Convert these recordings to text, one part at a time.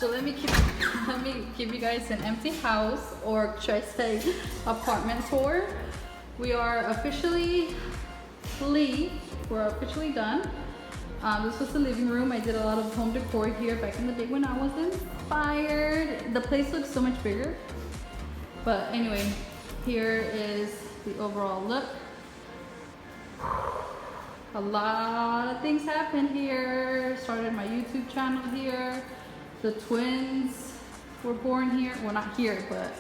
So let me give you guys an empty house, or should I say apartment tour. We are officially done. This was the living room. I did a lot of home decor here back in the day when I was inspired. The place looks so much bigger. But anyway, here is the overall look. A lot of things happened here. Started my YouTube channel here. The twins were born here. Well, not here, but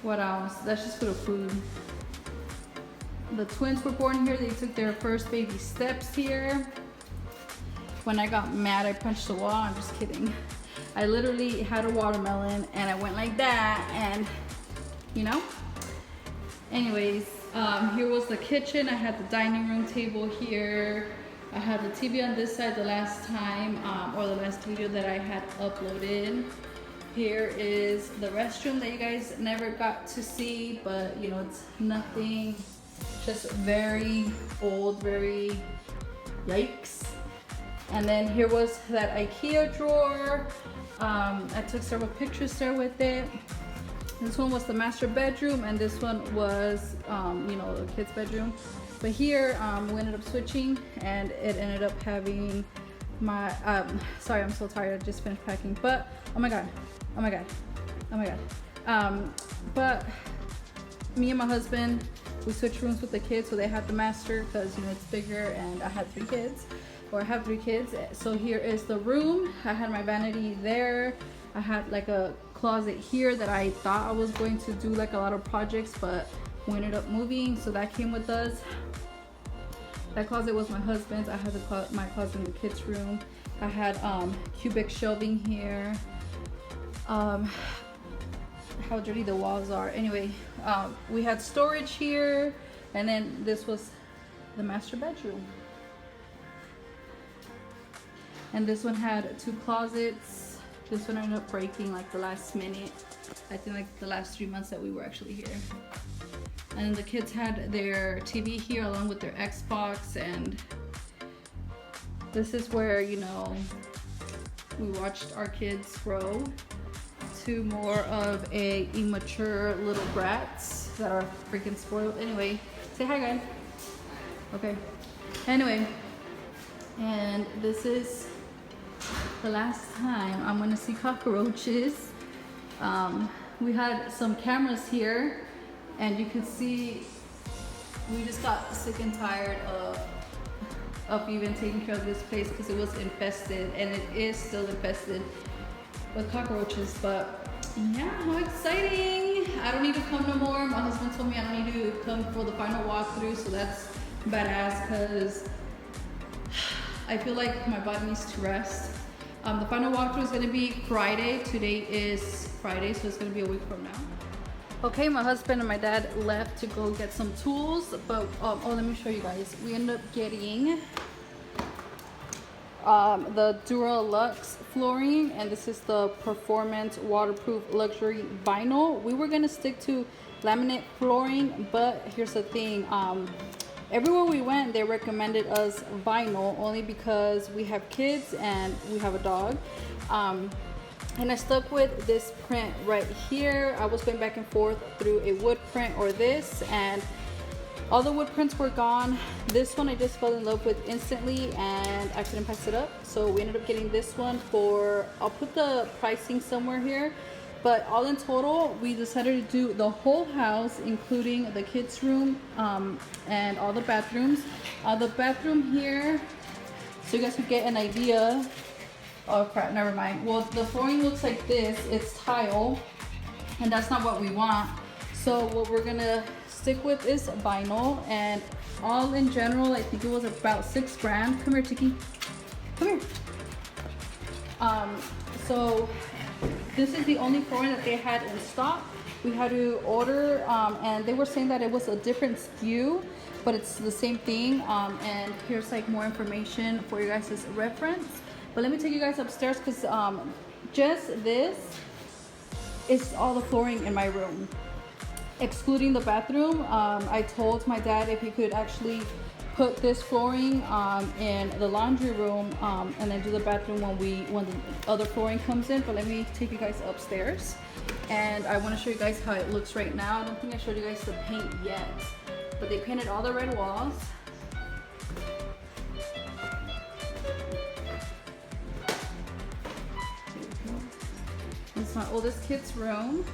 what else? That's just for the food. The twins were born here. They took their first baby steps here. When I got mad, I punched the wall. I'm just kidding. I literally had a watermelon and I went like that, and you know. Anyways, here was the kitchen. I had the dining room table here. I had the TV on this side the last time, or the last video that I had uploaded. Here is the restroom that you guys never got to see, but you know, it's nothing, just very old, very yikes. And then here was that IKEA drawer. I took several pictures there with it. This one was the master bedroom, and this one was, you know, the kids' bedroom. But here, we ended up switching, and it ended up having my, sorry, I'm so tired, I just finished packing, but, oh my God. But me and my husband, we switched rooms with the kids, so they had the master, because, you know, it's bigger, and I had 3 kids, or I have 3 kids. So here is the room. I had my vanity there. I had like a closet here that I thought I was going to do like a lot of projects, but we ended up moving, so that came with us. That closet was my husband's. I had my closet in the kids' room. I had cubic shelving here. How dirty the walls are. Anyway, we had storage here, and then this was the master bedroom. And this one had 2 closets. This one ended up breaking like the last minute. I think like the last 3 months that we were actually here. And the kids had their TV here along with their Xbox, and this is where, you know, we watched our kids grow to more of a immature little brats that are freaking spoiled. Anyway, say hi, guys. Okay. Anyway, and this is the last time I'm gonna see cockroaches. We had some cameras here, and you can see we just got sick and tired of even taking care of this place because it was infested, and it is still infested with cockroaches. But yeah, how exciting. I don't need to come no more. My husband told me I don't need to come for the final walkthrough, so that's badass, because I feel like my body needs to rest. The final walkthrough is going to be Friday. Today is Friday, so it's going to be a week from now. Okay, my husband and my dad left to go get some tools, but oh, let me show you guys. We ended up getting the Duralux flooring, and this is the performance waterproof luxury vinyl. We were going to stick to laminate flooring, but here's the thing. Everywhere we went, they recommended us vinyl, only because we have kids and we have a dog. And I stuck with this print right here. I was going back and forth through a wood print or this, and all the wood prints were gone. This one I just fell in love with instantly, and I couldn't pass it up. So we ended up getting this one for, I'll put the pricing somewhere here. But all in total, we decided to do the whole house, including the kids' room and all the bathrooms. The bathroom here, so you guys could get an idea. Oh crap, never mind. Well, the flooring looks like this. It's tile, and that's not what we want. So what we're gonna stick with is vinyl, and all in general, I think it was about $6 grand. Come here, Tiki. Come here. So this is the only flooring that they had in stock. We had to order, and they were saying that it was a different SKU, but it's the same thing. And here's like more information for you guys' reference. But let me take you guys upstairs, because just this is all the flooring in my room, excluding the bathroom. I told my dad if he could actually put this flooring in the laundry room and then do the bathroom when the other flooring comes in. But let me take you guys upstairs, and I want to show you guys how it looks right now. I don't think I showed you guys the paint yet, but they painted all the red walls. It's my oldest kid's room.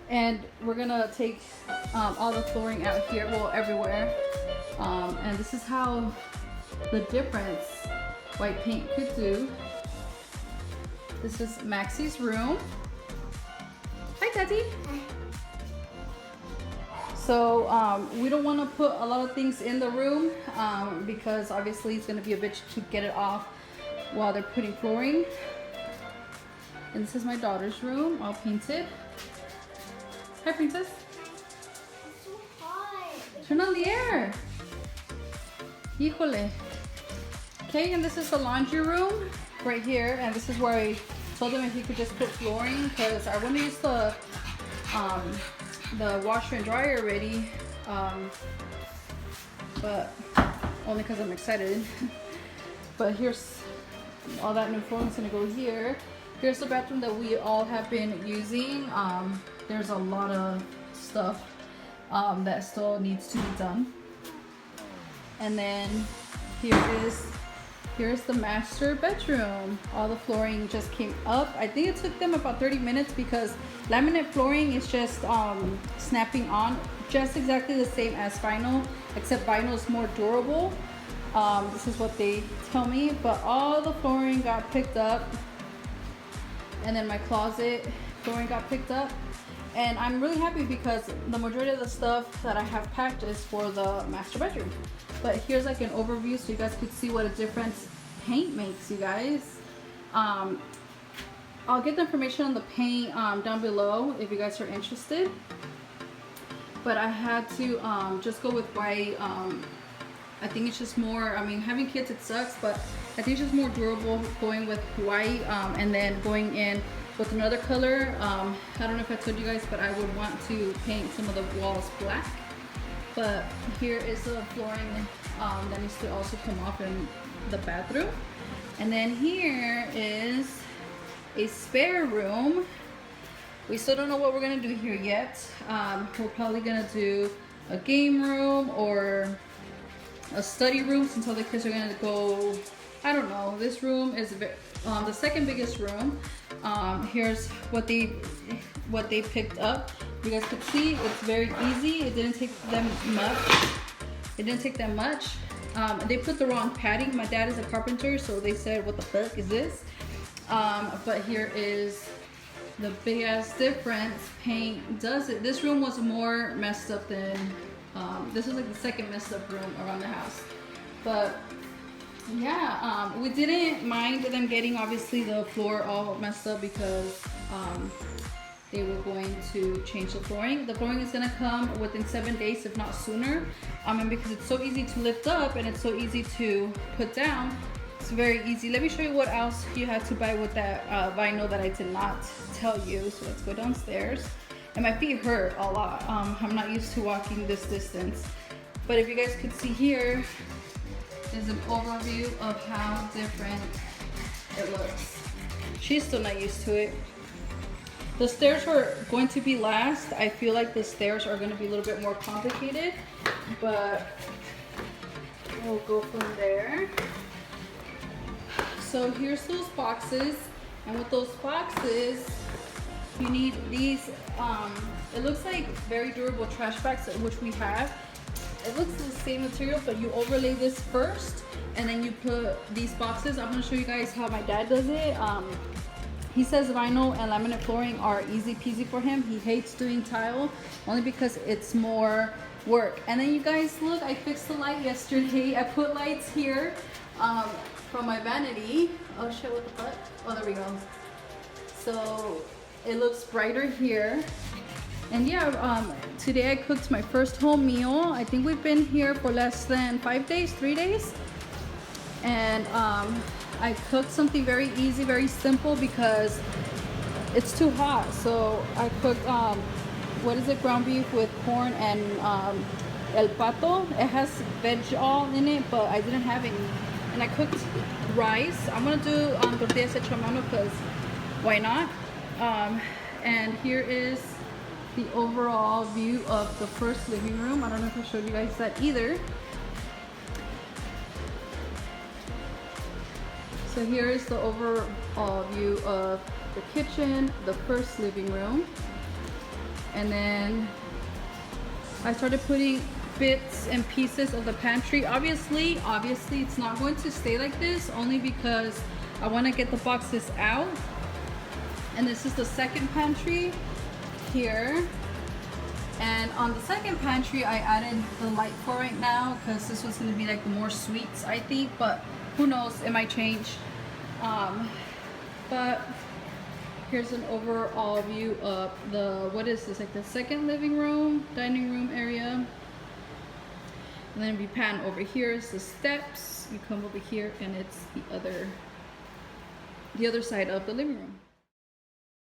And we're gonna take all the flooring out here, well, everywhere. And this is how the difference white paint could do. This is Maxie's room. Hi, Daddy. So we don't want to put a lot of things in the room because obviously it's gonna be a bitch to get it off while they're putting flooring. And this is my daughter's room, all painted. Hi, Princess. It's so hot. Turn on the air. Híjole. Okay, and this is the laundry room right here, and this is where I told him if he could just put flooring because I want to use the washer and dryer already, but only because I'm excited. But here's all that new flooring is gonna go here. Here's the bathroom that we all have been using. There's a lot of stuff that still needs to be done. And then here's the master bedroom. All the flooring just came up. I think it took them about 30 minutes because laminate flooring is just snapping on just exactly the same as vinyl, except vinyl is more durable. This is what they tell me, but all the flooring got picked up. And then my closet flooring got picked up. And I'm really happy because the majority of the stuff that I have packed is for the master bedroom. But here's like an overview so you guys could see what a difference paint makes, you guys. I'll get the information on the paint down below if you guys are interested. But I had to just go with white. I think it's just more, I mean, having kids, it sucks, but I think it's just more durable going with white and then going in with another color. I don't know if I told you guys, but I would want to paint some of the walls black. But here is the flooring that needs to also come off in the bathroom. And then here is a spare room. We still don't know what we're gonna do here yet. We're probably gonna do a game room or a study room since all the kids are gonna go, I don't know. This room is the second biggest room. Here's what they picked up. You guys could see it's very easy. It didn't take them much. They put the wrong padding. My dad is a carpenter, so they said, what the fuck is this? But here is the big ass difference paint does it. This room was more messed up than, this was like the second messed up room around the house. But yeah, we didn't mind them getting obviously the floor all messed up because they were going to change the flooring. The flooring is gonna come within 7 days, if not sooner. And because it's so easy to lift up and it's so easy to put down, it's very easy. Let me show you what else you had to buy with that vinyl that I did not tell you. So let's go downstairs. And my feet hurt a lot. I'm not used to walking this distance. But if you guys could see here, there's an overview of how different it looks. She's still not used to it. The stairs were going to be last. I feel like the stairs are going to be a little bit more complicated, but we'll go from there. So here's those boxes, and with those boxes, you need these, it looks like very durable trash bags, which we have. It looks the same material, but you overlay this first, and then you put these boxes. I'm gonna show you guys how my dad does it. He says vinyl and laminate flooring are easy peasy for him. He hates doing tile, only because it's more work. And then you guys look, I fixed the light yesterday. I put lights here from my vanity. Oh shit, what the fuck? Oh, there we go. So it looks brighter here. And yeah, today I cooked my first home meal. I think we've been here for less than 5 days, 3 days. And I cooked something very easy, very simple, because it's too hot, so I cooked what is it, ground beef with corn and el pato. It has veg all in it, but I didn't have any. And I cooked rice. I'm gonna do tortillas hechas a mano because why not? And here is the overall view of the first living room. I don't know if I showed you guys that either. So here is the overall view of the kitchen, the first living room. And then I started putting bits and pieces of the pantry. Obviously it's not going to stay like this, only because I want to get the boxes out. And this is the second pantry here. And on the second pantry, I added the light for right now because this was going to be like the more sweets, I think, but who knows, it might change. But here's an overall view of the, what is this, like the second living room, dining room area. And then if you pan over here is the steps. You come over here and it's the other side of the living room.